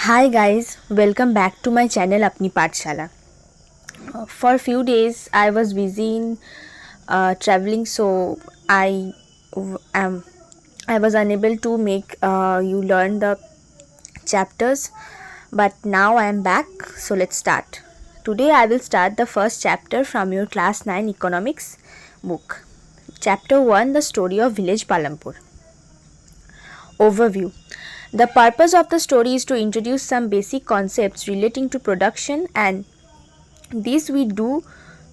Hi guys, welcome back to my channel Apni Pathshala. For few days I was busy in traveling, so am I was unable to make you learn the chapters, but now I am back. So let's start. Today I will start the first chapter from your class 9 economics book. Chapter 1, the story of village Palampur. Overview. The purpose of the story is to introduce some basic concepts relating to production, and this we do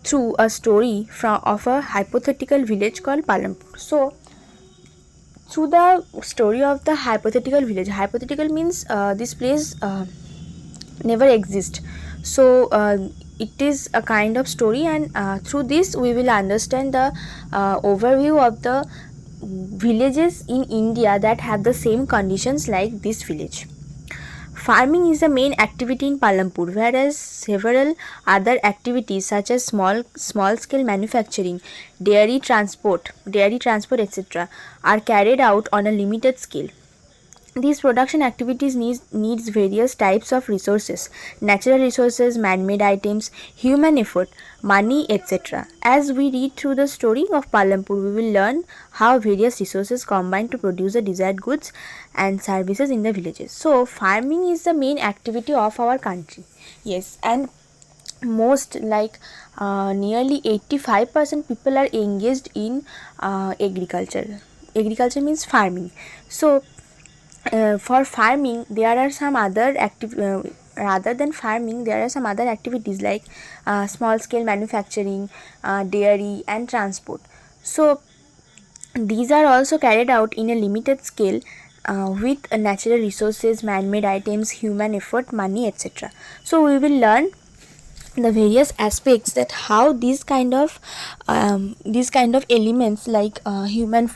through a story of a hypothetical village called Palampur. So, through the story of the hypothetical means this place never exist. So, it is a kind of story, and through this we will understand the overview of the villages in India that have the same conditions like this village. Farming is the main activity in Palampur, whereas several other activities such as small scale manufacturing, dairy transport, etc., are carried out on a limited scale. These production activities needs various types of resources: natural resources, man-made items, human effort, money, etc. As we read through the story of Palampur, we will learn how various resources combine to produce the desired goods and services in the villages. So, farming is the main activity of our country. Yes, and most nearly 85% people are engaged in agriculture. Agriculture means farming. So, for farming there are some other rather than farming there are some other activities like small scale manufacturing, dairy and transport. So these are also carried out in a limited scale with natural resources, man-made items, human effort, money, etc. So we will learn the various aspects that how these kind of elements like human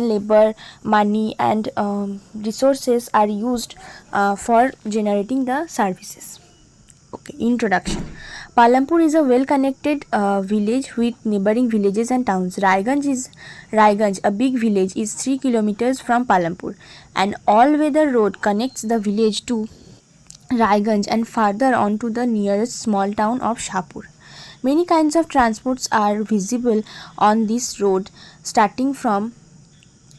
labor, money and resources are used for generating the services. Okay, introduction. Palampur is a well connected village with neighboring villages and towns. Raiganj, a big village, is 3 kilometers from Palampur. An all weather road connects the village to Raiganj and farther on to the nearest small town of Shahpur. Many kinds of transports are visible on this road, starting from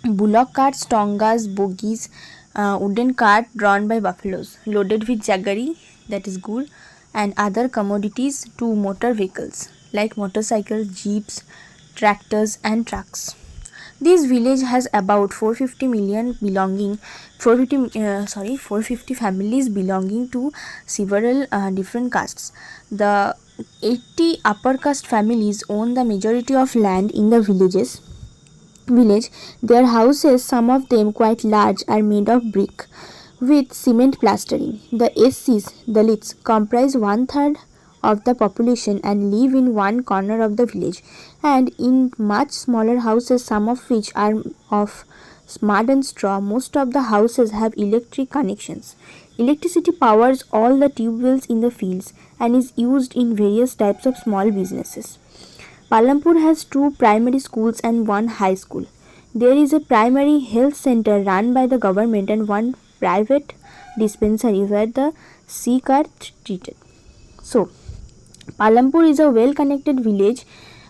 bullock carts, tongas, bogies, wooden cart drawn by buffaloes, loaded with jaggery, that is gur, and other commodities, to motor vehicles like motorcycles, jeeps, tractors, and trucks. This village has about 450 million belonging 450 families belonging to several different castes. The 80 upper caste families own the majority of land in the village. Their houses, some of them quite large, are made of brick with cement plastering. The SCs, Dalits, comprise one third of the population and live in one corner of the village, and in much smaller houses, some of which are of mud and straw. Most of the houses have electric connections. Electricity powers all the tube wells in the fields and is used in various types of small businesses. Palampur has two primary schools and one high school. There is a primary health center run by the government and one private dispensary where the sick are treated. So, Palampur is a well connected village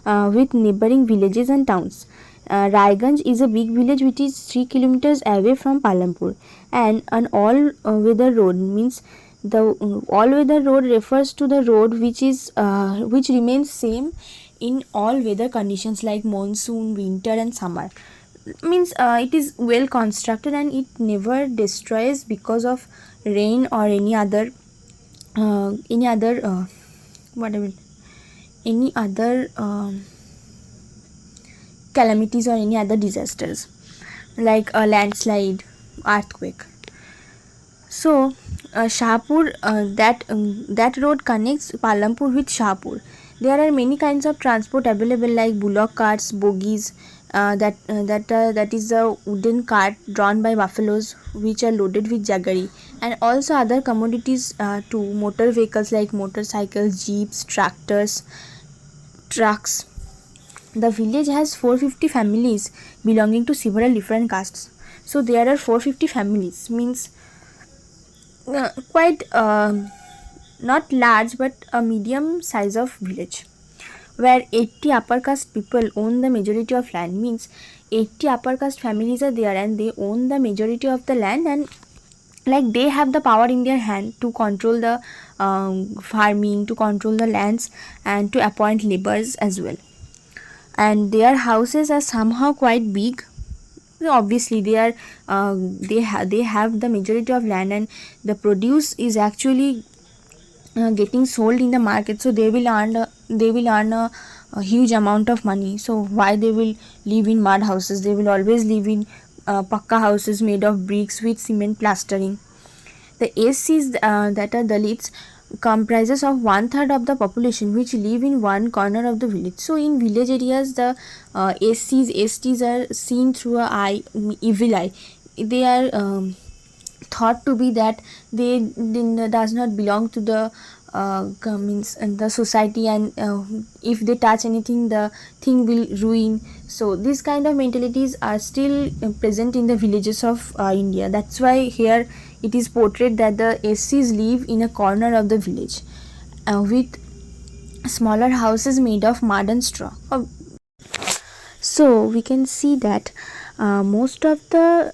with neighboring villages and towns. Raiganj is a big village which is 3 kilometers away from Palampur, and an all weather road means the all weather road refers to the road which remains same in all weather conditions like monsoon, winter and summer. Means it is well constructed and it never destroys because of rain or any other whatever any other calamities or any other disasters like a landslide, earthquake. So Shahpur, that road connects Palampur with Shahpur. There are many kinds of transport available like bullock carts, bogies, that is a wooden cart drawn by buffaloes which are loaded with jaggery, and also other commodities to motor vehicles like motorcycles, jeeps, tractors, trucks. The village has 450 families belonging to several different castes. So there are 450 families means quite not large but a medium size of village, where 80 upper caste people own the majority of land. Means 80 upper caste families are there and they own the majority of the land, and like they have the power in their hand to control the farming, to control the lands, and to appoint laborers as well. And their houses are somehow quite big. So obviously they are they have the majority of land, and the produce is actually getting sold in the market, so they will earn a huge amount of money. So why they will live in mud houses? They will always live in pakka houses made of bricks with cement plastering. The SCs, that are Dalits, comprises of one third of the population, which live in one corner of the village. So in village areas, the SCs, STs are seen through a evil eye. They are thought to be that they does not belong to the means in the society, and if they touch anything, the thing will ruin. So these kind of mentalities are still present in the villages of India. That's why here it is portrayed that the SCs live in a corner of the village with smaller houses made of mud and straw. So we can see that most of the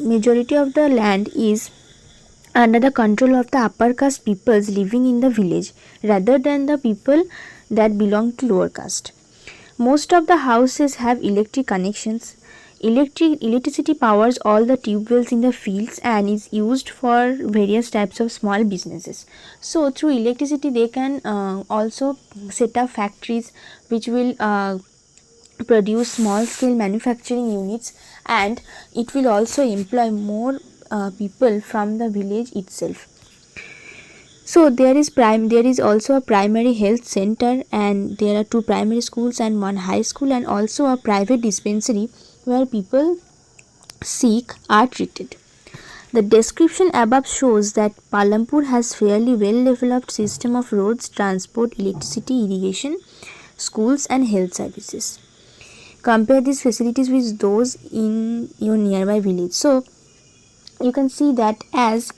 majority of the land is under the control of the upper caste peoples living in the village, rather than the people that belong to lower caste. Most of the houses have electric connections. Electricity powers all the tube wells in the fields and is used for various types of small businesses. So through electricity they can also set up factories which will produce small scale manufacturing units, and it will also employ more people from the village itself. So there is also a primary health center, and there are two primary schools and one high school, and also a private dispensary where people sick are treated. The description above shows that Palampur has fairly well developed system of roads, transport, electricity, irrigation, schools and health services. Compare these facilities with those in your nearby village. So you can see that as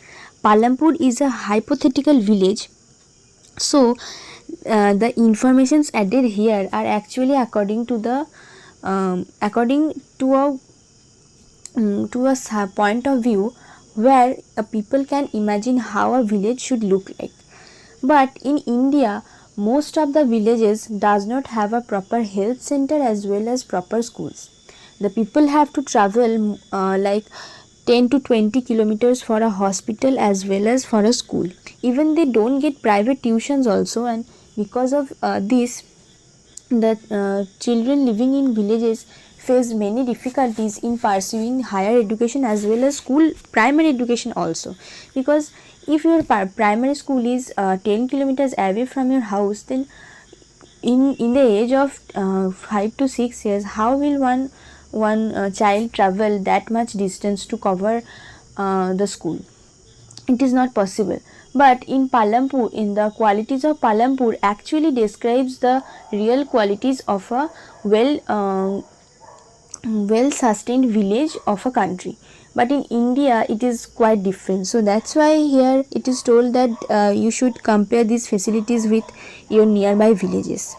Palampur is a hypothetical village, so the informations added here are actually according to the according to a point of view where people can imagine how a village should look like. But in India, most of the villages does not have a proper health center as well as proper schools. The people have to travel like 10 to 20 kilometers for a hospital as well as for a school. Even they don't get private tuitions also, and because of this, the children living in villages face many difficulties in pursuing higher education as well as school primary education also, because if your primary school is 10 kilometers away from your house, then in the age of 5 to 6 years, how will one child travel that much distance to cover the school? It is not possible. But in Palampur, in the qualities of Palampur actually describes the real qualities of a well sustained village of a country. But in India it is quite different. So that's why here it is told that you should compare these facilities with your nearby villages.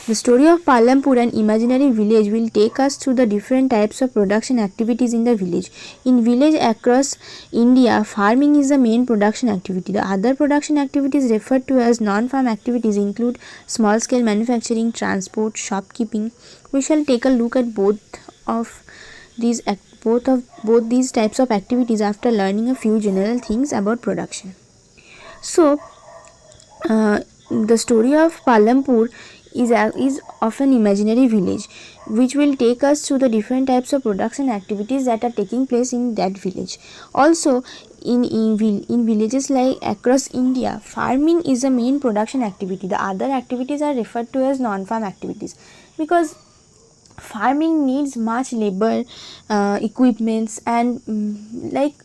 The story of Palampur, an imaginary village, will take us through the different types of production activities in the village. In village across India, farming is the main production activity. The other production activities referred to as non-farm activities include small-scale manufacturing, transport, shopkeeping. We shall take a look at both these types of activities after learning a few general things about production. So, the story of Palampur is of an imaginary village which will take us through the different types of production activities that are taking place in that village. Also, in villages like across India, farming is the main production activity. The other activities are referred to as non-farm activities, because farming needs much labor, equipments, and like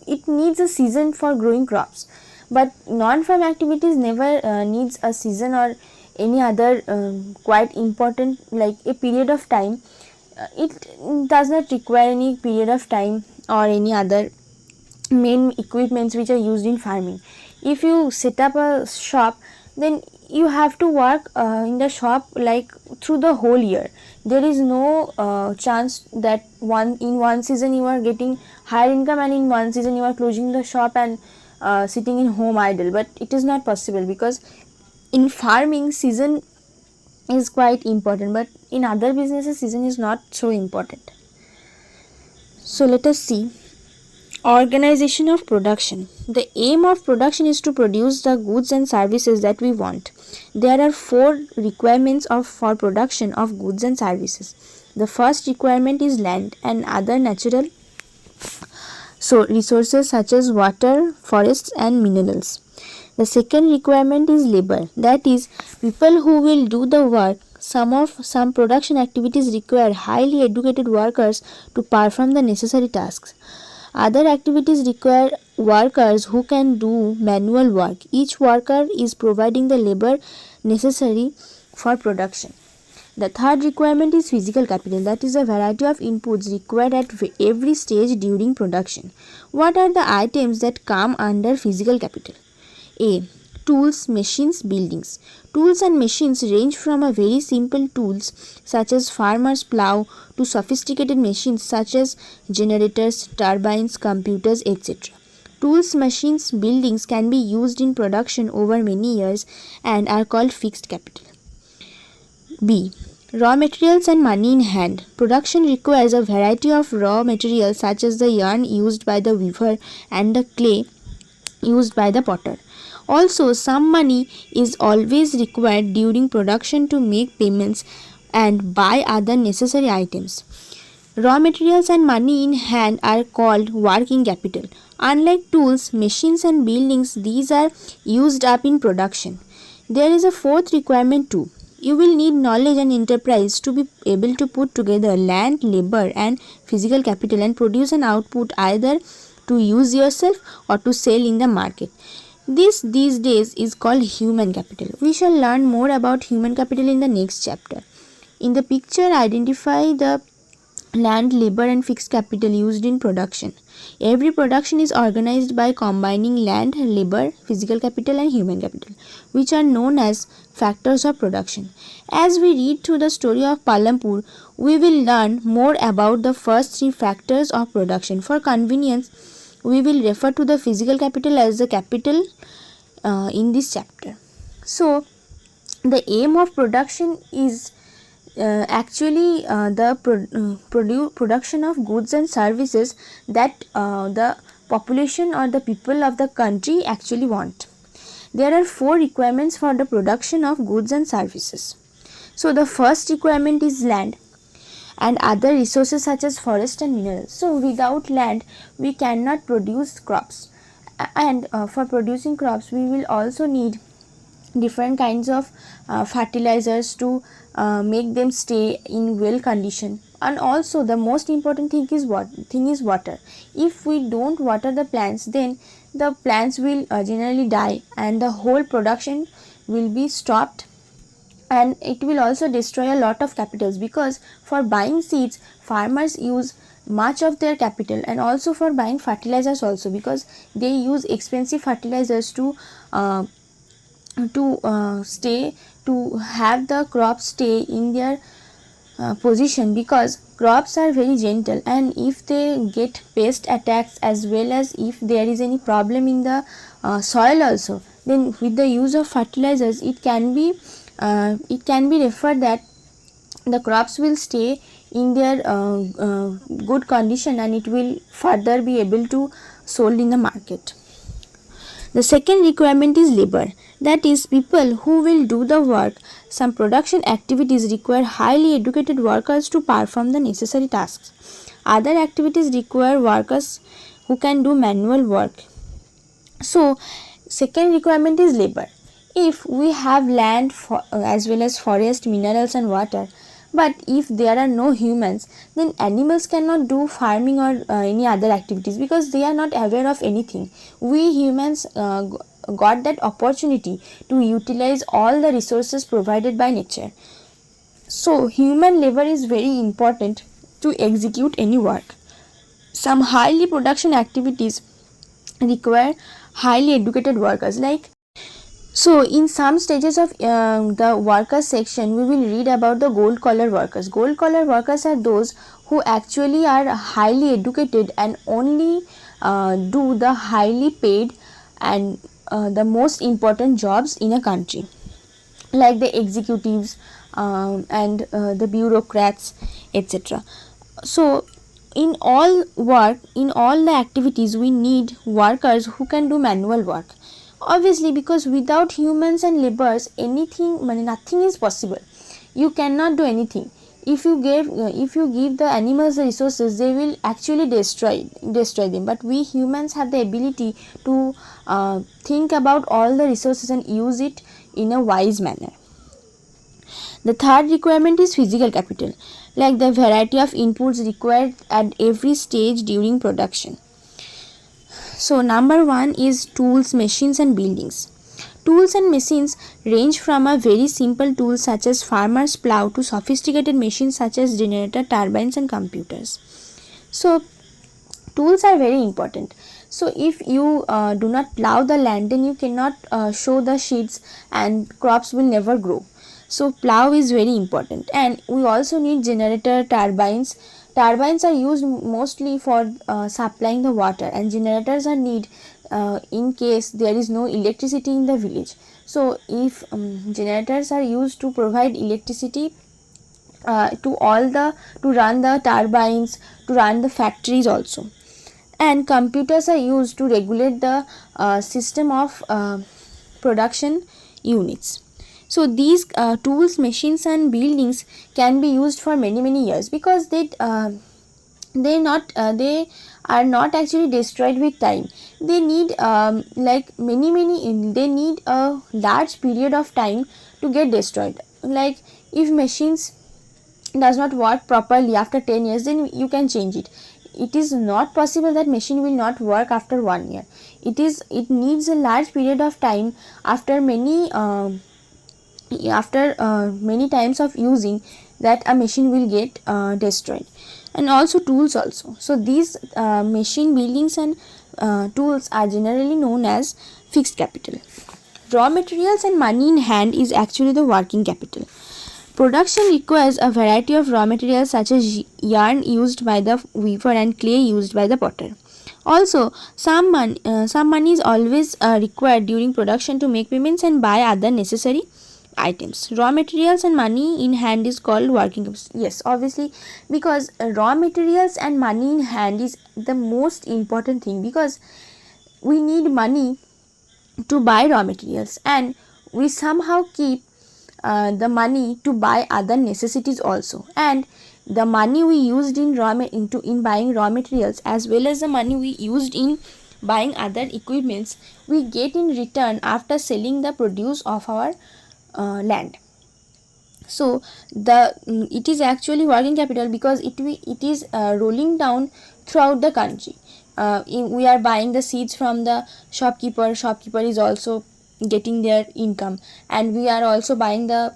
it needs a season for growing crops. But non-farm activities never needs a season or any other quite important like a period of time. It does not require any period of time or any other main equipments which are used in farming. If you set up a shop, then you have to work in the shop like through the whole year. There is no chance that one season you are getting higher income and in one season you are closing the shop and sitting in home idle, but it is not possible because in farming season is quite important, but in other businesses season is not so important. So let us see. Organization of production. The aim of production is to produce the goods and services that we want. There are four requirements for production of goods and services. The first requirement is land and other natural resources such as water, forests and minerals. The second requirement is labor, that is, people who will do the work. Some production activities require highly educated workers to perform the necessary tasks. Other activities require workers who can do manual work. Each worker is providing the labor necessary for production. The third requirement is physical capital, that is a variety of inputs required at every stage during production. What are the items that come under physical capital? A. Tools, machines, buildings. Tools and machines range from a very simple tools such as farmer's plow to sophisticated machines such as generators, turbines, computers, etc. Tools, machines, buildings can be used in production over many years and are called fixed capital. B. Raw materials and money in hand. Production requires a variety of raw materials such as the yarn used by the weaver and the clay used by the potter. Also, some money is always required during production to make payments and buy other necessary items. Raw materials and money in hand are called working capital. Unlike tools, machines and buildings, these are used up in production. There is a fourth requirement too. You will need knowledge and enterprise to be able to put together land, labor and physical capital and produce an output either to use yourself or to sell in the market. This these days is called human capital. We shall learn more about human capital in the next chapter. In the picture, identify the land, labor and fixed capital used in production. Every production is organized by combining land, labor, physical capital and human capital, which are known as factors of production. As we read through the story of PALAMPUR, we will learn more about the first three factors of production. For convenience, we will refer to the physical capital as the capital in this chapter. So, the aim of production is actually the production of goods and services that the population or the people of the country actually want. There are four requirements for the production of goods and services. So, the first requirement is land and other resources such as forest and minerals. So, without land, we cannot produce crops, and for producing crops, we will also need different kinds of fertilizers to make them stay in well condition. And also, the most important thing is water. If we don't water the plants, then the plants will generally die, and the whole production will be stopped, and it will also destroy a lot of capitals, because for buying seeds farmers use much of their capital, and also for buying fertilizers also, because they use expensive fertilizers to have the crops stay in their position, because crops are very gentle, and if they get pest attacks as well as if there is any problem in the soil also, then with the use of fertilizers it can be referred that the crops will stay in their good condition, and it will further be able to sold in the market. The second requirement is labor, that is, people who will do the work. Some production activities require highly educated workers to perform the necessary tasks. Other activities require workers who can do manual work. So, second requirement is labor. If we have land as well as forest, minerals and water, but if there are no humans, then animals cannot do farming or any other activities, because they are not aware of anything. We humans got that opportunity to utilize all the resources provided by nature. So, human labor is very important to execute any work. Some highly production activities require highly educated workers. So in some stages of the workers section, we will read about the gold collar workers. Gold collar workers are those who actually are highly educated and only do the highly paid and the most important jobs in a country, like the executives and the bureaucrats, etc. So in all the activities, we need workers who can do manual work, obviously, because without humans and laborers, nothing is possible. You cannot do anything. If you give the animals the resources, they will actually destroy them. But we humans have the ability to think about all the resources and use it in a wise manner. The third requirement is physical capital, like the variety of inputs required at every stage during production. So number one is tools, machines and buildings. Tools and machines range from a very simple tool such as farmer's plow to sophisticated machines such as generator, turbines and computers. So tools are very important. So if you do not plow the land, then you cannot sow the seeds and crops will never grow. So plow is very important. And we also need generator, turbines. Turbines are used mostly for supplying the water, and generators are need in case there is no electricity in the village. So if generators are used to provide electricity to run the turbines, to run the factories also. And computers are used to regulate the system of production units. So these tools, machines and buildings can be used for many years, because they are not actually destroyed with time. They need they need a large period of time to get destroyed. Like if machines does not work properly after 10 years, then you can change it. It is not possible that machine will not work after 1 year. It needs a large period of time after many times of using, that a machine will get destroyed. And also tools also. So these machine, buildings and tools are generally known as fixed capital. Raw materials and money in hand is actually the working capital. Production requires a variety of raw materials such as yarn used by the weaver and clay used by the potter. Also, some money is always required during production to make payments and buy other necessary items. Raw materials and money in hand is called working capital. Yes, obviously, because raw materials and money in hand is the most important thing, because we need money to buy raw materials, and we somehow keep the money to buy other necessities also. And the money we used in buying raw materials, as well as the money we used in buying other equipments, we get in return after selling the produce of our land. So it is actually working capital, because it is rolling down throughout the country. We are buying the seeds from the shopkeeper is also getting their income, and we are also buying the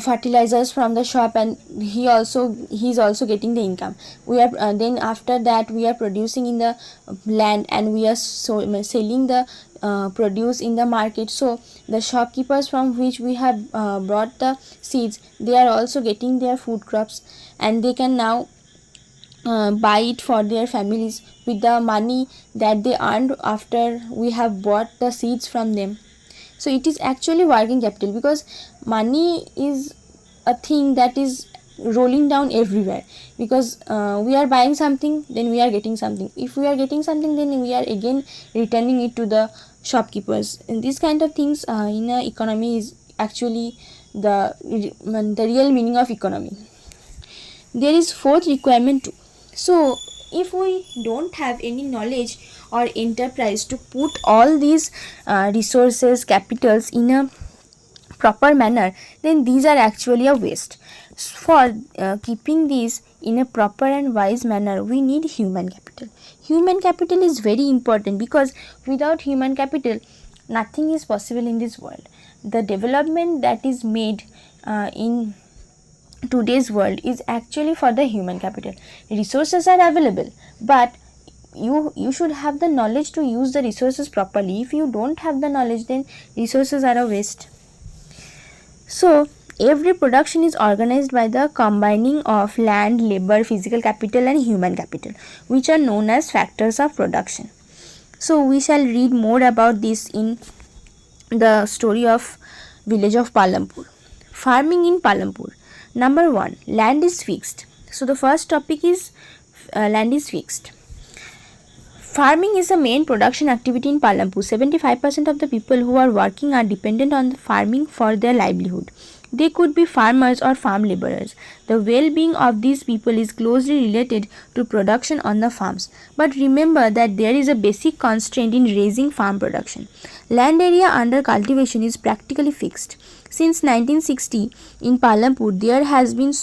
fertilizers from the shop, and he's also getting the income. We are then after that we are producing in the land, and we are selling the produce in the market. So the shopkeepers from which we have brought the seeds, they are also getting their food crops, and they can now buy it for their families with the money that they earned after we have bought the seeds from them. So it is actually working capital, because money is a thing that is rolling down everywhere, because we are buying something, then we are getting something. If we are getting something, then we are again returning it to the shopkeepers. And these kind of things in a economy is actually the real meaning of economy. There is fourth requirement too. So if we don't have any knowledge or enterprise to put all these resources, capitals in a proper manner, then these are actually a waste. For keeping these in a proper and wise manner, we need human capital. Human capital is very important, because without human capital, nothing is possible in this world. The development that is made in today's world is actually for the human capital. Resources are available, but you should have the knowledge to use the resources properly. If you don't have the knowledge, then resources are a waste. So every production is organized by the combining of land, labor, physical capital and human capital, which are known as factors of production. So we shall read more about this in the story of village of Palampur. Farming in Palampur. Number 1, land is fixed. So the first topic is land is fixed. Farming is the main production activity in Palampur. 75% of the people who are working are dependent on farming for their livelihood. They could be farmers or farm laborers. The well-being of these people is closely related to production on the farms. But remember that there is a basic constraint in raising farm production. Land area under cultivation is practically fixed. Since 1960 in Palampur, there has been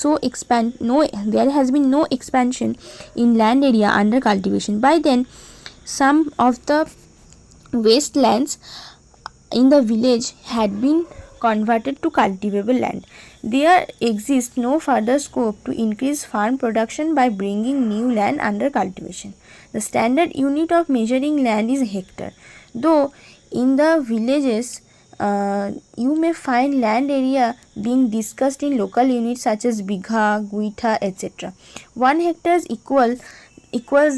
no expansion in land area under cultivation. By then, some of the wastelands in the village had been converted to cultivable land. There exists no further scope to increase farm production by bringing new land under cultivation. The standard unit of measuring land is hectare. Though in the villages, you may find land area being discussed in local units such as bigha, guitha, etc. 1 hectare equals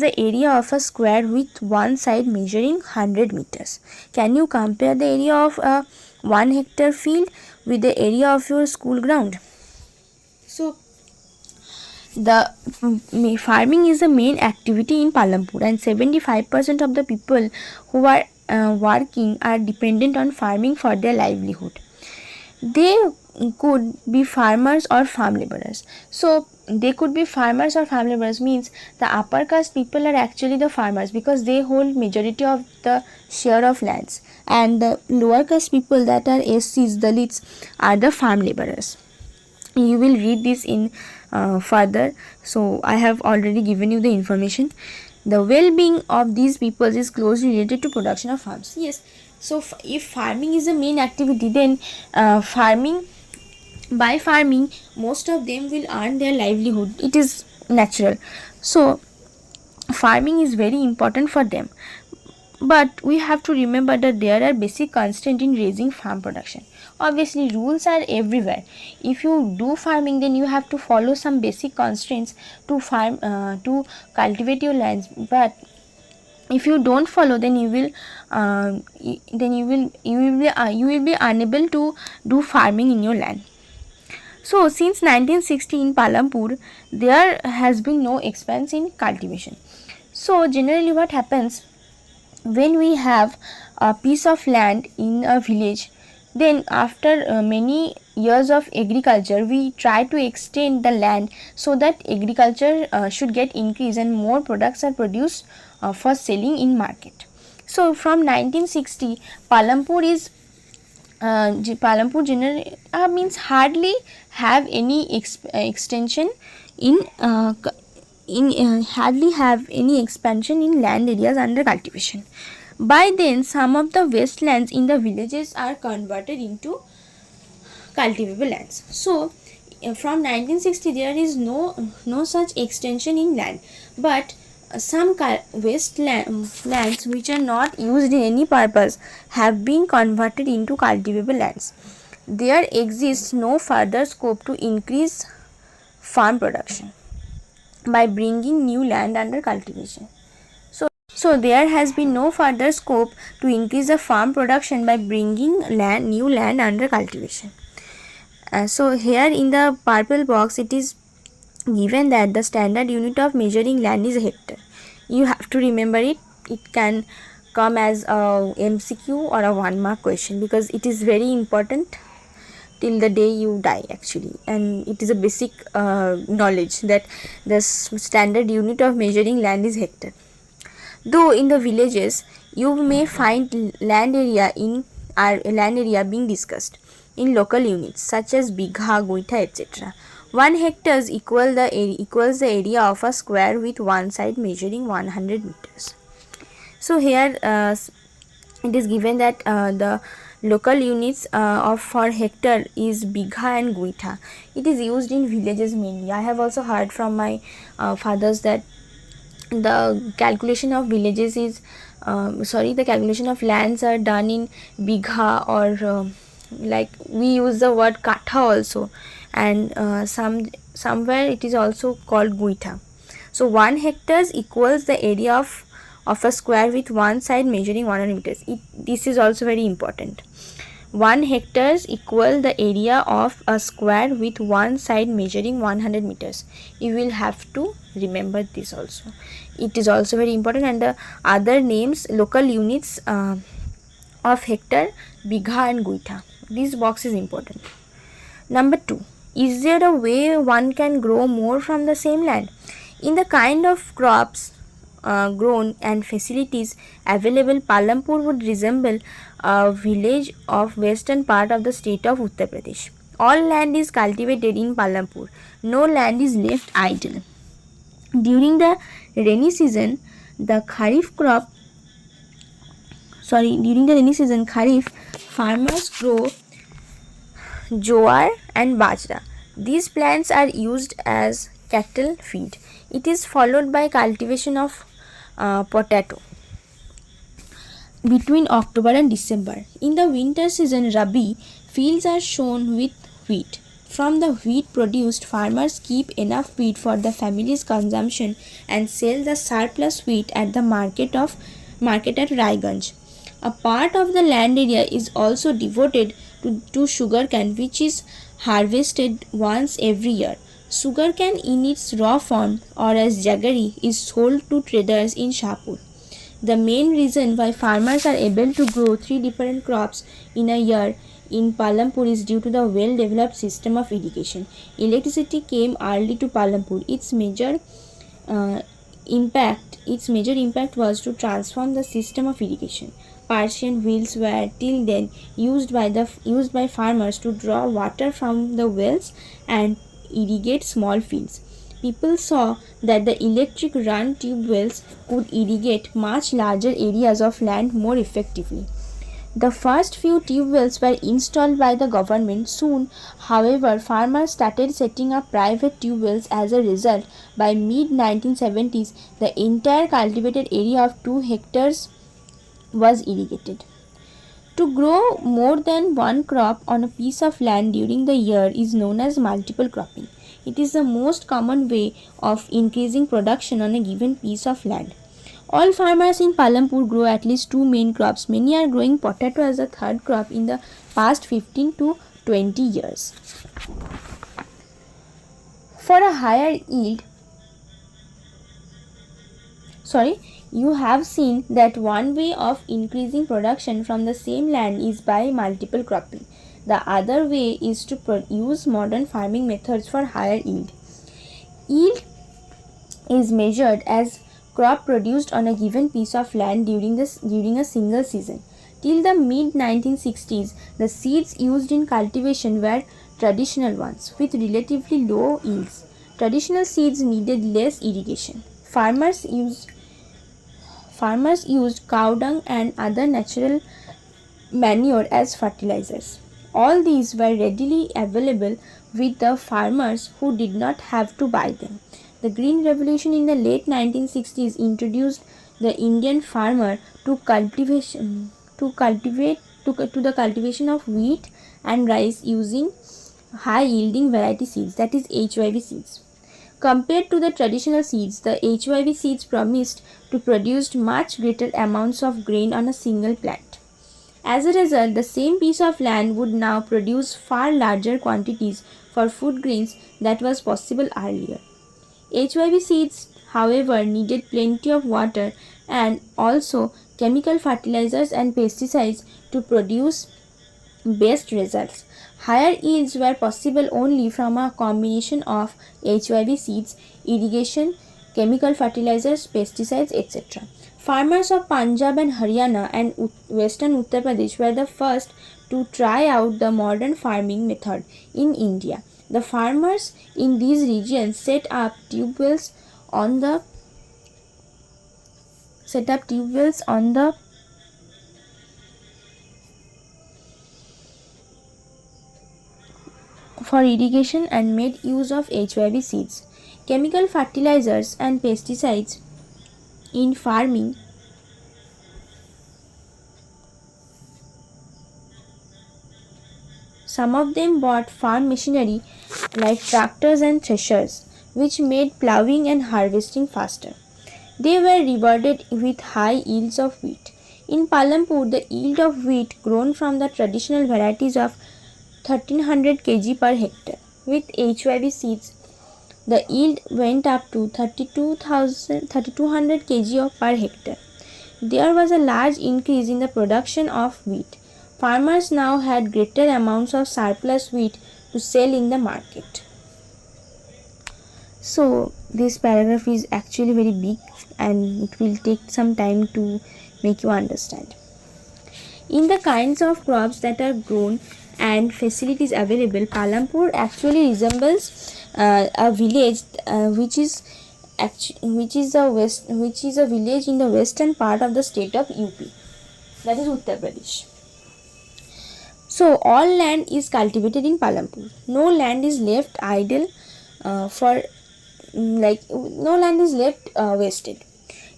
the area of a square with one side measuring 100 meters. Can you compare the area of a 1 hectare field with the area of your school ground? So the farming is the main activity in Palampur, and 75% of the people who are working are dependent on farming for their livelihood. They could be farmers or farm laborers. So they could be farmers or farm laborers means the upper caste people are actually the farmers because they hold majority of the share of lands, and the lower caste people, that are SCs, Dalits, are the farm laborers. You will read this in further, so I have already given you the information. The well-being of these people is closely related to production of farms. Yes, so if farming is the main activity, then by farming most of them will earn their livelihood. It is natural. So farming is very important for them. But we have to remember that there are basic constraints in raising farm production. Obviously, rules are everywhere. If you do farming, then you have to follow some basic constraints to farm, to cultivate your lands. But if you don't follow, then you will be unable to do farming in your land. So since 1960 in Palampur, there has been no expanse in cultivation. So generally, what happens when we have a piece of land in a village, then after many years of agriculture, we try to extend the land so that agriculture should get increased and more products are produced for selling in market. So from 1960, Palampur generally means hardly have any extension in hardly have any expansion in land areas under cultivation. By then, some of the wastelands in the villages are converted into cultivable lands. So from 1960 there is no such extension in land, but some wastelands which are not used in any purpose have been converted into cultivable lands. There exists no further scope to increase farm production by bringing new land under cultivation. So there has been no further scope to increase the farm production by bringing new land under cultivation. So here in the purple box, it is given that the standard unit of measuring land is hectare. You have to remember it. It can come as a MCQ or a 1-mark question because it is very important till the day you die actually, and it is a basic knowledge that the standard unit of measuring land is hectare. Though in the villages you may find land area being discussed in local units such as bigha, guitha, etc. 1 hectare equals the area of a square with one side measuring 100 meters. So here it is given that the local units for hectare is bigha and guitha. It is used in villages mainly. I have also heard from my fathers that the calculation of villages is the calculation of lands are done in bigha, or like we use the word katha also, and somewhere it is also called guitha. So 1 hectares equals the area of a square with one side measuring 100 meters. This is also very important. 1 hectares equal the area of a square with one side measuring 100 meters. You will have to remember this also. It is also very important. And the other names, local units of hectare, bigha and guitha. This box is important. Number 2. Is there a way one can grow more from the same land? In the kind of crops grown and facilities available, Palampur would resemble a village of western part of the state of Uttar Pradesh. All land is cultivated in Palampur. No land is left idle. During the rainy season, Kharif, farmers grow jowar and bajra. These plants are used as cattle feed. It is followed by cultivation of potato between October and December. In the winter season, Rabi, fields are sown with wheat. From the wheat produced, farmers keep enough wheat for the family's consumption and sell the surplus wheat at the market at Raiganj. A part of the land area is also devoted to sugarcane, which is harvested once every year. Sugarcane in its raw form or as jaggery is sold to traders in Shahpur. The main reason why farmers are able to grow 3 different crops in a year in Palampur is due to the well-developed system of irrigation. Electricity came early to Palampur. Its major impact was to transform the system of irrigation. Persian wheels were till then used by farmers to draw water from the wells and irrigate small fields. People saw that the electric run tube wells could irrigate much larger areas of land more effectively. The first few tube wells were installed by the government. Soon, however, farmers started setting up private tube wells. As a result, by mid-1970s, the entire cultivated area of 2 hectares was irrigated. To grow more than one crop on a piece of land during the year is known as multiple cropping. It is the most common way of increasing production on a given piece of land. All farmers in Palampur grow at least 2 main crops. Many are growing potato as a third crop in the past 15 to 20 years. For a higher yield, you have seen that one way of increasing production from the same land is by multiple cropping. The other way is to use modern farming methods for higher yield. Yield is measured as crop produced on a given piece of land during a single season. Till the mid-1960s, the seeds used in cultivation were traditional ones with relatively low yields. Traditional seeds needed less irrigation. Farmers used cow dung and other natural manure as fertilizers. All these were readily available with the farmers who did not have to buy them. The Green Revolution in the late 1960s introduced the Indian farmer to the cultivation of wheat and rice using high yielding variety seeds, that is HYV seeds. Compared to the traditional seeds, the HYV seeds promised to produce much greater amounts of grain on a single plant. As a result, the same piece of land would now produce far larger quantities for food grains that was possible earlier. HYV seeds, however, needed plenty of water and also chemical fertilizers and pesticides to produce best results. Higher yields were possible only from a combination of HYV seeds, irrigation, chemical fertilizers, pesticides, etc. Farmers of Punjab and Haryana and western Uttar Pradesh were the first to try out the modern farming method in India. The farmers in these regions set up tube wells for irrigation and made use of HYV seeds. Chemical fertilizers and pesticides in farming. Some of them bought farm machinery like tractors and threshers, which made plowing and harvesting faster. They were rewarded with high yields of wheat. In Palampur, the yield of wheat grown from the traditional varieties of 1300 kg per hectare. With HYV seeds, the yield went up to 3200 kg per hectare. There was a large increase in the production of wheat. Farmers now had greater amounts of surplus wheat to sell in the market. So, this paragraph is actually very big and it will take some time to make you understand. In the kinds of crops that are grown and facilities available, Palampur actually resembles a village which is a village in the western part of the state of UP, that is Uttar Pradesh. So all land is cultivated in Palampur. No land is left idle no land is left wasted.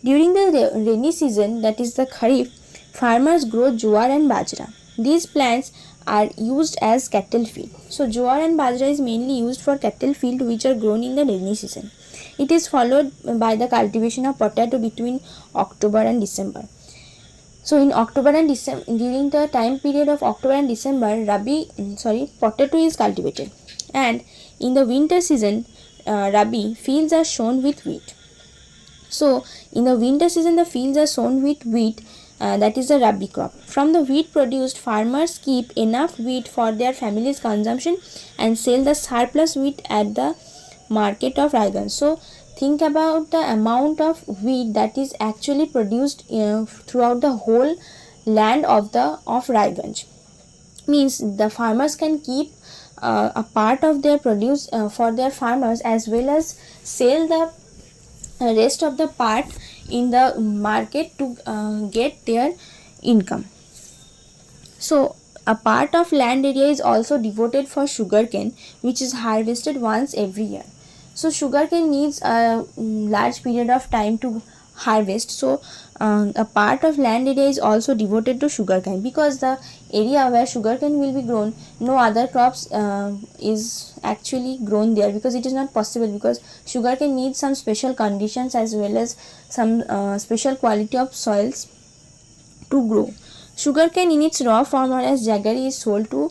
During the rainy season, that is the Kharif, farmers grow jowar and bajra. These plants are used as cattle feed. So jowar and bajra is mainly used for cattle feed, which are grown in the rainy season. It is followed by the cultivation of potato between October and December. So in October and December, during the time period of October and December, potato is cultivated, and in the winter season, Rabi fields are sown with wheat. So in the winter season, the fields are sown with wheat, that is the Rabi crop. From the wheat produced, farmers keep enough wheat for their family's consumption and sell the surplus wheat at the market of Raiganj. So think about the amount of wheat that is actually produced throughout the whole land of Raiganj. Means the farmers can keep a part of their produce for their farmers, as well as sell the rest of the part in the market to get their income. So a part of land area is also devoted for sugarcane, which is harvested once every year. So sugarcane needs a large period of time to harvest. So a part of land area is also devoted to sugarcane, because the area where sugarcane will be grown, no other crops is actually grown there, because it is not possible, because sugarcane needs some special conditions as well as some special quality of soils to grow. Sugarcane in its raw form or as jaggery is sold to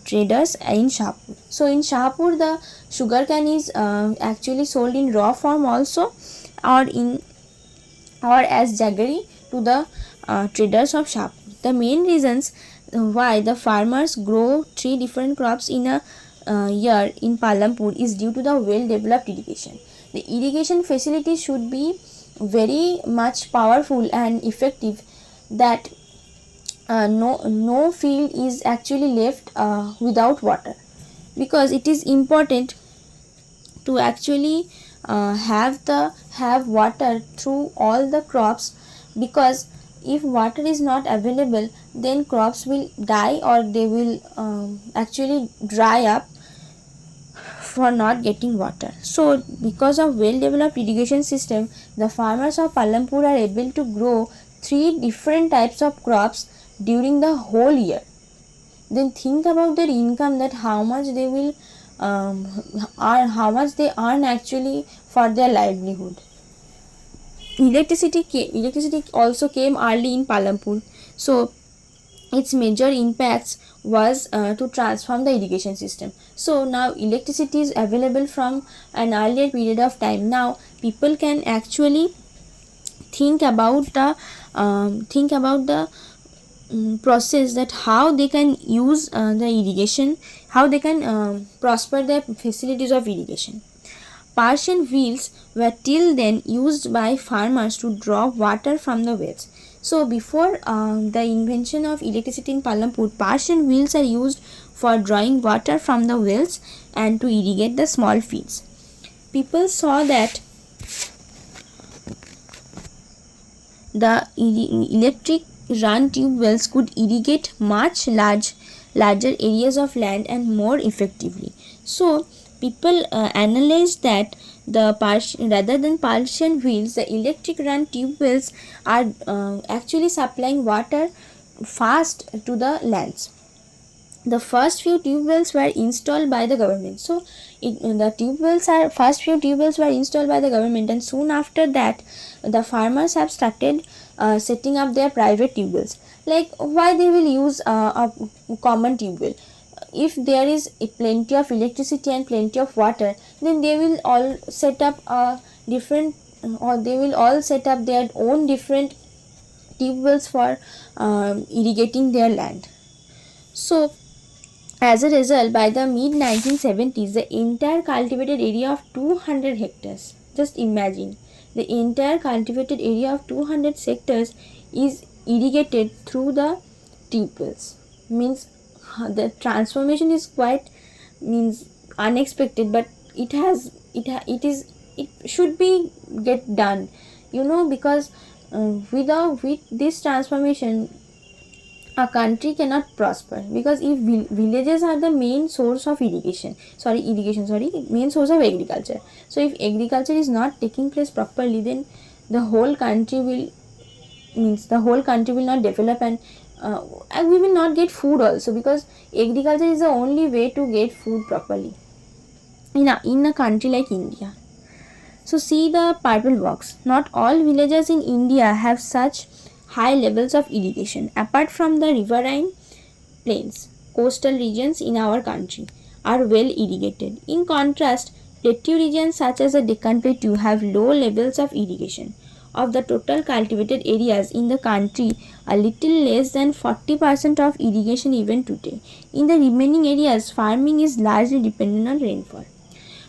traders in Shahpur. So in Shahpur, the sugarcane is actually sold in raw form also, or as jaggery to the traders of Shahpur. The main reasons why the farmers grow 3 different crops in a year in Palampur is due to the well developed irrigation. The irrigation facility should be very much powerful and effective, that no field is actually left without water, because it is important to actually have water through all the crops, because if water is not available, then crops will die or they will actually dry up for not getting water. So because of well developed irrigation system, the farmers of Palampur are able to grow 3 different types of crops during the whole year. Then think about their income, that how much they will how much they earn actually for their livelihood. Electricity also came early in Palampur. So its major impacts was to transform the irrigation system. So now electricity is available from an earlier period of time. Now people can actually think about the process, that how they can use the irrigation, how they can prosper their facilities of irrigation. Persian wheels were till then used by farmers to draw water from the wells. So before the invention of electricity in Palampur, Persian wheels are used for drawing water from the wells and to irrigate the small fields. People saw that the electric run tube wells could irrigate much larger areas of land and more effectively. So People analyzed that rather than partition wheels, the electric run tube wells are actually supplying water fast to the lands. The first few tube wells were installed by the government. So the tube wells are first few tube wells were installed by the government, and soon after that the farmers have started setting up their private tube wells. Like, why they will use a common tube well? If there is plenty of electricity and plenty of water, then they will all set up a different or they will all set up their own different tube wells for irrigating their land. So as a result, by the mid 1970s, the entire cultivated area of 200 hectares, just imagine, the entire cultivated area of 200 hectares is irrigated through the tube wells. Means the transformation is quite unexpected, but it should be get done, because with this transformation a country cannot prosper, because if villages are the main source of main source of agriculture. So if agriculture is not taking place properly, then the whole country will not develop, and we will not get food also, because agriculture is the only way to get food properly in a country like India. So see the purple box. Not all villages in India have such high levels of irrigation. Apart from the riverine plains, coastal regions in our country are well irrigated. In contrast, plateau regions such as the Deccan Plateau have low levels of irrigation. Of the total cultivated areas in the country, a little less than 40% of irrigation even today. In the remaining areas, farming is largely dependent on rainfall.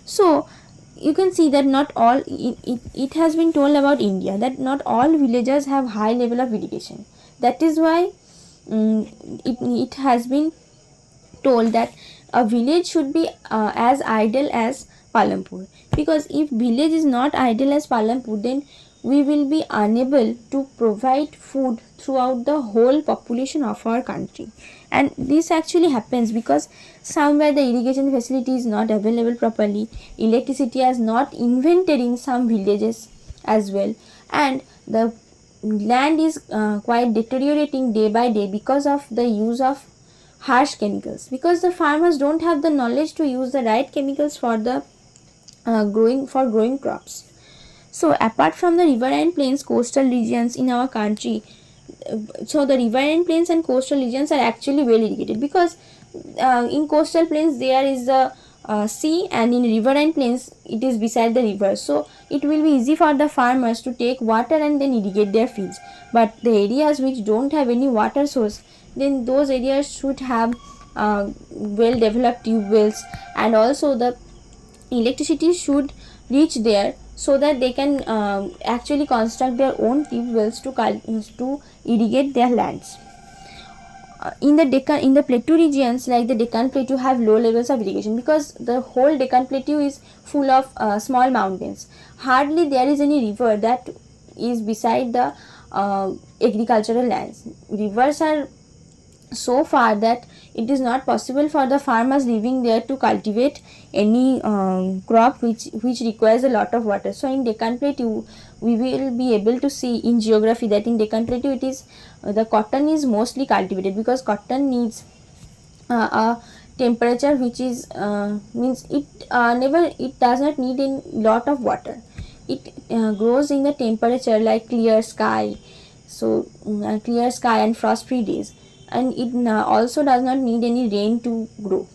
So you can see that not all it has been told about India that not all villages have high level of irrigation. That is why it has been told that a village should be as ideal as Palampur, because if village is not ideal as Palampur, then we will be unable to provide food throughout the whole population of our country. And this actually happens because somewhere the irrigation facility is not available properly, electricity is not invented in some villages as well, and the land is quite deteriorating day by day because of the use of harsh chemicals, because the farmers don't have the knowledge to use the right chemicals for the growing crops. So apart from the riverine plains, coastal regions in our country, so the riverine plains and coastal regions are actually well irrigated, because in coastal plains there is the sea, and in riverine plains it is beside the river, so it will be easy for the farmers to take water and then irrigate their fields. But the areas which don't have any water source, then those areas should have well developed tube wells, and also the electricity should reach there so that they can actually construct their own tube wells to irrigate their lands. In the plateau regions like the Deccan Plateau have low levels of irrigation, because the whole Deccan Plateau is full of small mountains. Hardly there is any river that is beside the agricultural lands. Rivers are so far that it is not possible for the farmers living there to cultivate any crop which requires a lot of water. So in Deccan Plateau we will be able to see in geography that in Deccan Plateau it is the cotton is mostly cultivated, because cotton needs a temperature which is means it does not need a lot of water. It grows in the temperature like clear sky, clear sky and frost free days, and it also does not need any rain to grow.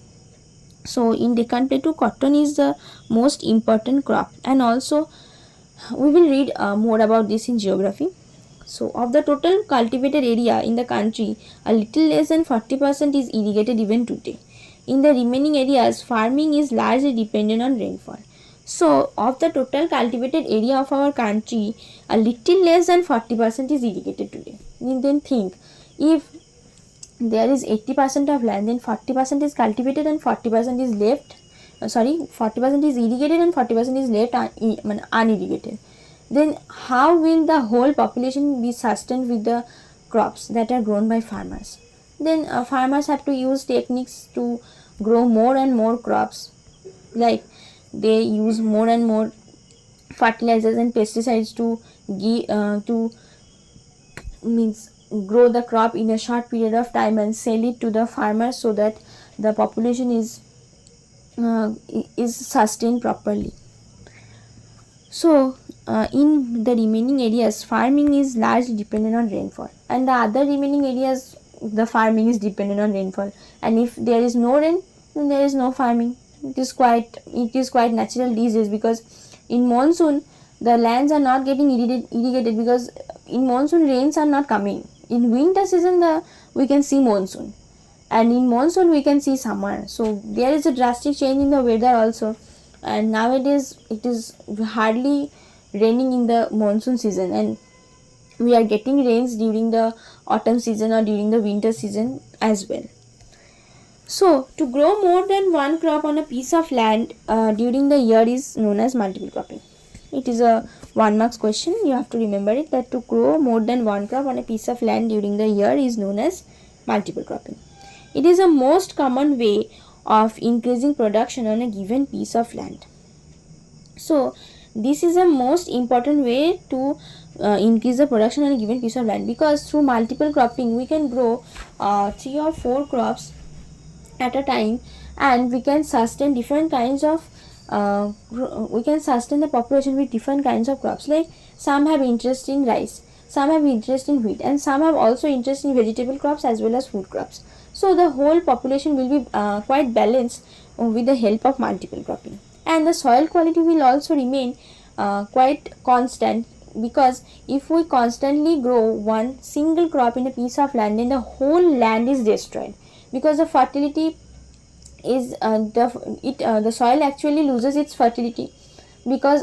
So in Deccan Plateau, cotton is the most important crop, and also we will read more about this in geography. So of the total cultivated area in the country, a little less than 40% is irrigated even today. In the remaining areas, farming is largely dependent on rainfall. So of the total cultivated area of our country, a little less than 40% is irrigated today. You then think, if there is 80% of land, then 40% is cultivated and 40% is left 40% is irrigated and 40% is left unirrigated, then how will the whole population be sustained with the crops that are grown by farmers? Then farmers have to use techniques to grow more and more crops like they use more and more fertilizers and pesticides to means grow the crop in a short period of time and sell it to the farmers, so that the population is sustained properly. So in the remaining areas, farming is largely dependent on rainfall, and the other remaining areas, the farming is dependent on rainfall. And if there is no rain, then there is no farming. It is quite natural these days, because in monsoon the lands are not getting irrigated, because in monsoon rains are not coming. In winter season we can see monsoon, and in monsoon we can see summer. So there is a drastic change in the weather also, and nowadays it is hardly raining in the monsoon season, and we are getting rains during the autumn season or during the winter season as well. So to grow more than one crop on a piece of land during the year is known as multiple cropping. It is a 1 marks question. You have to remember it, that to grow more than one crop on a piece of land during the year is known as multiple cropping. It is a most common way of increasing production on a given piece of land. So this is a most important way to increase the production on a given piece of land, because through multiple cropping we can grow 3 or 4 crops at a time, and we can sustain different kinds of we can sustain the population with different kinds of crops. Like some have interest in rice, some have interest in wheat, and some have also interest in vegetable crops as well as food crops. So the whole population will be quite balanced with the help of multiple cropping. And the soil quality will also remain quite constant, because if we constantly grow one single crop in a piece of land, then the whole land is destroyed, because the fertility is the soil actually loses its fertility, because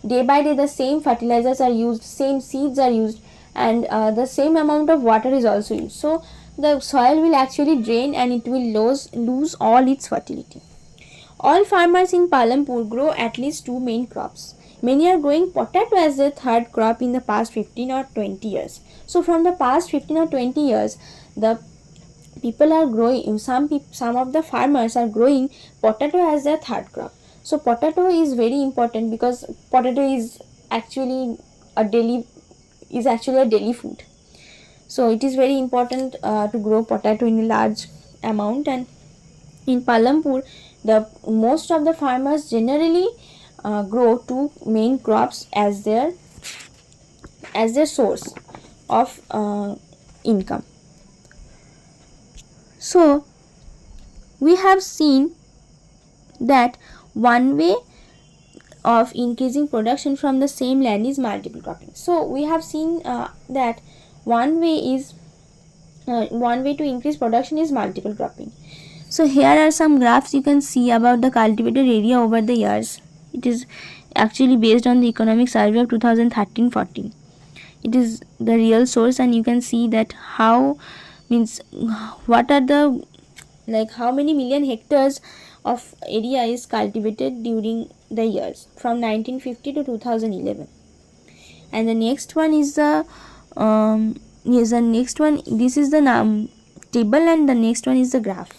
day by day the same fertilizers are used, same seeds are used, and the same amount of water is also used. So the soil will actually drain and it will lose all its fertility. All farmers in Palampur grow at least 2 main crops. Many are growing potato as their third crop in the past 15 or 20 years. So from the past 15 or 20 years, the people are growing, some of the farmers are growing potato as their third crop. So potato is very important, because potato is actually a daily food. So it is very important to grow potato in a large amount. And in Palampur, the most of the farmers generally grow 2 main crops as their source of income. So we have seen that one way of increasing production from the same land is multiple cropping. So we have seen that one way to increase production is multiple cropping. So here are some graphs you can see about the cultivated area over the years. It is actually based on the economic survey of 2013-14. It is the real source, and you can see that how many million hectares of area is cultivated during the years from 1950 to 2011. And the next one is this is the table, and the next one is the graph.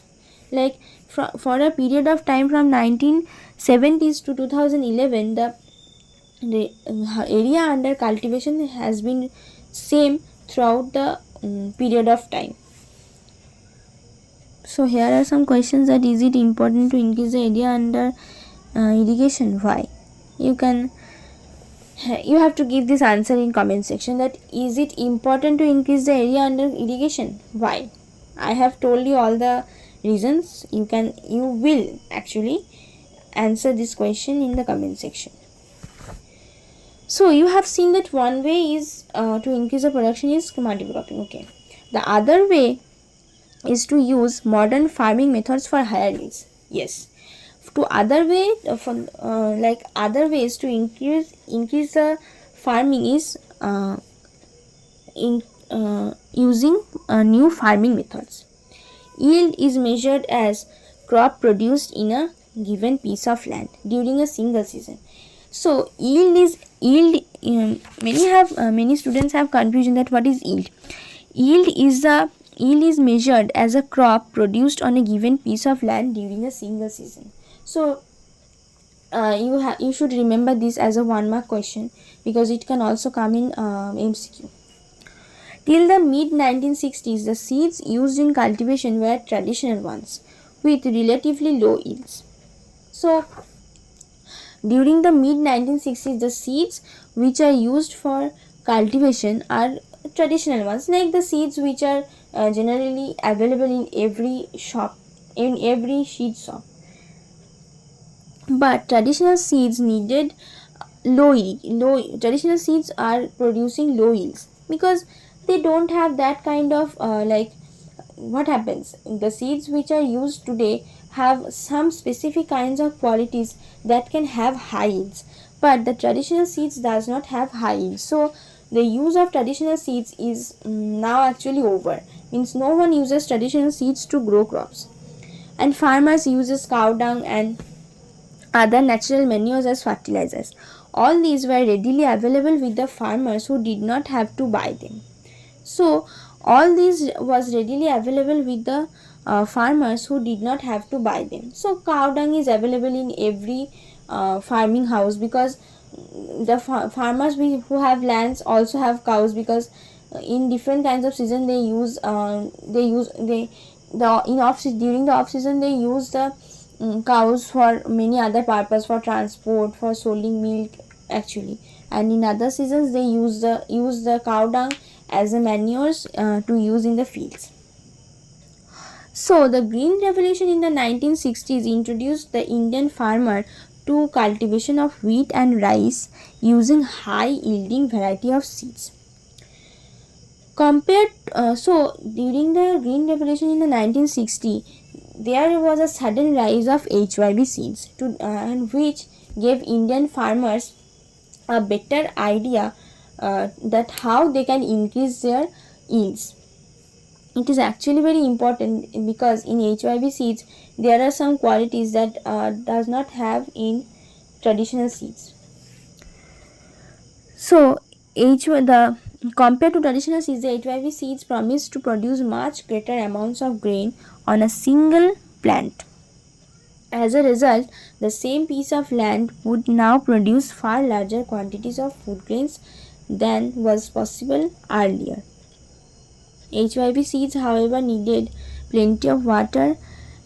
Like for a period of time from 1970s to 2011, the area under cultivation has been same throughout the period of time. So here are some questions: that is it important to increase the area under irrigation? Why? You have to give this answer in comment section, that is it important to increase the area under irrigation? Why? I have told you all the reasons. You will actually answer this question in the comment section. So you have seen that one way is to increase the production is multiple cropping. Okay. The other way is to use modern farming methods for higher yields. Yes. Other ways to increase the farming is using new farming methods. Yield is measured as crop produced in a given piece of land during a single season. So many students have confusion that what is yield. Yield is measured as a crop produced on a given piece of land during a single season. So you should remember this as a 1 mark question, because it can also come in MCQ. Till the mid 1960s, the seeds used in cultivation were traditional ones with relatively low yields. So, during the mid 1960s, the seeds which are used for cultivation are traditional ones, like the seeds which are generally available in every shop, in every seed shop. But traditional seeds needed traditional seeds are producing low yields because they don't have that kind of what happens, the seeds which are used today have some specific kinds of qualities that can have high yields, but the traditional seeds does not have high yields. So the use of traditional seeds is now actually over, means no one uses traditional seeds to grow crops, and farmers uses cow dung and other natural manures as fertilizers. All these were readily available with the farmers who did not have to buy them. So, all these was readily available with the farmers who did not have to buy them. So, cow dung is available in every farming house, because the farmers who have lands also have cows, because in different kinds of season they use the in off during the off season they use the cows for many other purpose, for transport, for selling milk actually, and in other seasons they use the cow dung as a manures to use in the fields. So the green revolution in the 1960s introduced the Indian farmer to cultivation of wheat and rice using high yielding variety of seeds. So during the green revolution in the 1960s, there was a sudden rise of HYB seeds which gave Indian farmers a better idea that how they can increase their yields. It is actually very important, because in HYB seeds there are some qualities that does not have in traditional seeds. So compared to traditional seeds, the HYB seeds promise to produce much greater amounts of grain on a single plant. As a result, the same piece of land would now produce far larger quantities of food grains than was possible earlier. HYB seeds, however, needed plenty of water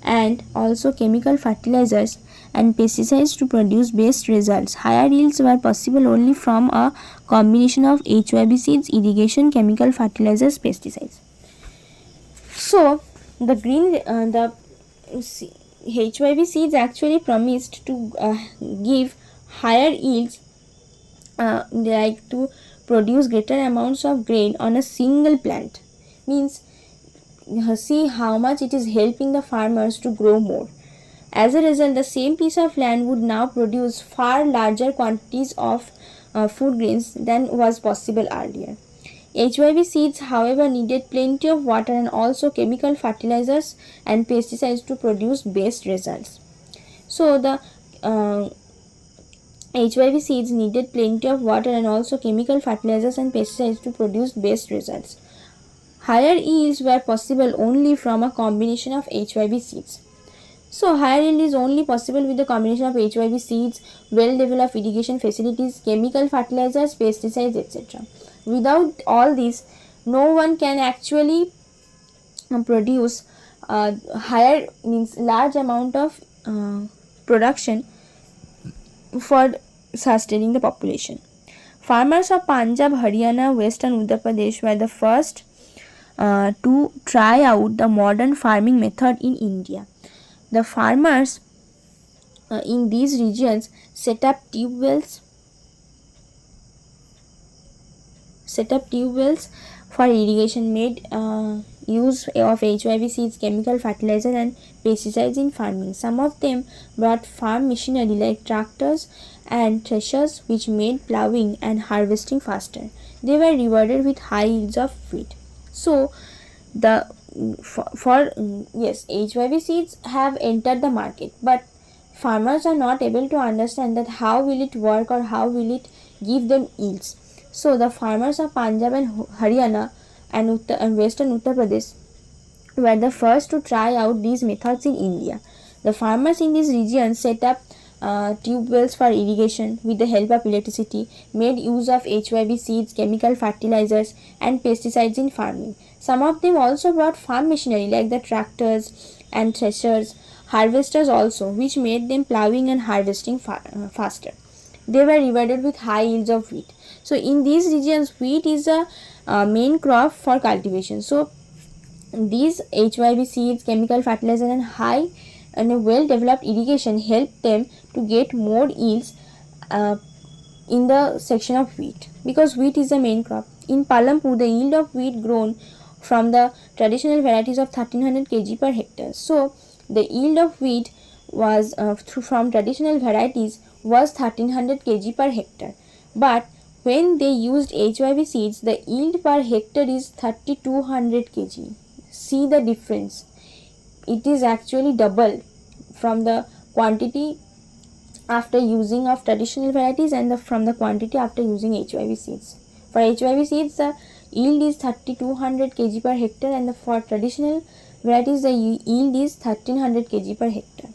and also chemical fertilizers and pesticides to produce best results. Higher yields were possible only from a combination of HYB seeds, irrigation, chemical fertilizers, pesticides. So, the HYB seeds actually promised to give higher yields, like to produce greater amounts of grain on a single plant. Means, see how much it is helping the farmers to grow more. As a result, the same piece of land would now produce far larger quantities of food grains than was possible earlier. HYB seeds, however, needed plenty of water and also chemical fertilizers and pesticides to produce best results. So, the HYB seeds needed plenty of water and also chemical fertilizers and pesticides to produce best results. Higher yields were possible only from a combination of HYB seeds. So, higher yield is only possible with the combination of HYB seeds, well-developed irrigation facilities, chemical fertilizers, pesticides, etc. Without all these, no one can actually produce higher, means large amount of production for sustaining the population. Farmers of Punjab, Haryana, Western Uttar Pradesh were the first to try out the modern farming method in India. The farmers in these regions set up tube wells for irrigation, made use of HYB seeds, chemical fertilizer and pesticides in farming. Some of them brought farm machinery like tractors and threshers, which made ploughing and harvesting faster. They were rewarded with high yields of wheat. So the HYB seeds have entered the market, but farmers are not able to understand that how will it work or how will it give them yields. So the farmers of Punjab and Haryana and Western Uttar Pradesh were the first to try out these methods in India. The farmers in these regions set up tube wells for irrigation with the help of electricity, made use of HYV seeds, chemical fertilizers, and pesticides in farming. Some of them also brought farm machinery like the tractors and threshers, harvesters also, which made them plowing and harvesting faster. They were rewarded with high yields of wheat. So in these regions, wheat is a main crop for cultivation. So these HYV seeds, chemical fertilizer, and high and a well developed irrigation help them to get more yields in the section of wheat, because wheat is the main crop. In Palampur, the yield of wheat grown from the traditional varieties of 1300 kg per hectare. So the yield of wheat was from traditional varieties was 1300 kg per hectare, but when they used HYV seeds, the yield per hectare is 3200 kg. See the difference. It is actually double from the quantity after using of traditional varieties and from the quantity after using HYV seeds. For HYV seeds, the yield is 3200 kg per hectare, and for traditional varieties, the yield is 1300 kg per hectare.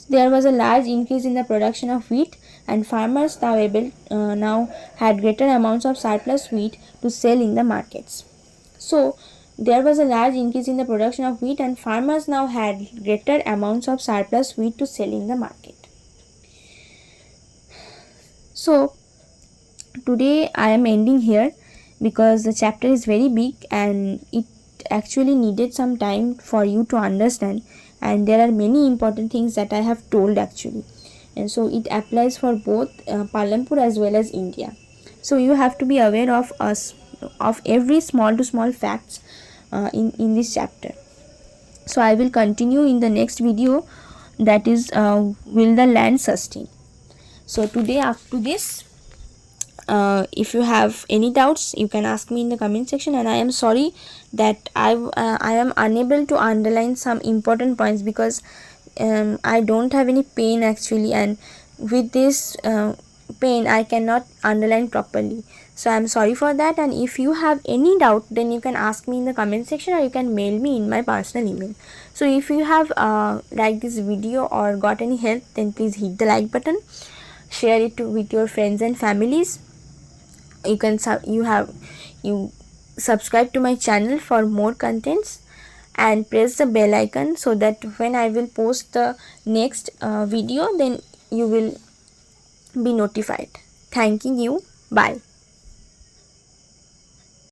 There was a large increase in the production of wheat, and farmers now had greater amounts of surplus wheat to sell in the markets. So there was a large increase in the production of wheat, and farmers now had greater amounts of surplus wheat to sell in the market. So today I am ending here because the chapter is very big and it actually needed some time for you to understand, and there are many important things that I have told actually, and so it applies for both Palampur as well as India. So you have to be aware of every small to small facts in this chapter. So I will continue in the next video, that is will the land sustain. So today, after this, if you have any doubts, you can ask me in the comment section, and I am sorry that I am unable to underline some important points because I don't have any pen actually, and with this pen I cannot underline properly. So I am sorry for that, and if you have any doubt, then you can ask me in the comment section, or you can mail me in my personal email. So if you have liked this video or got any help, then please hit the like button, share it with your friends and families. You subscribe to my channel for more contents, and press the bell icon so that when I will post the next video, then you will be notified. Thanking you. Bye.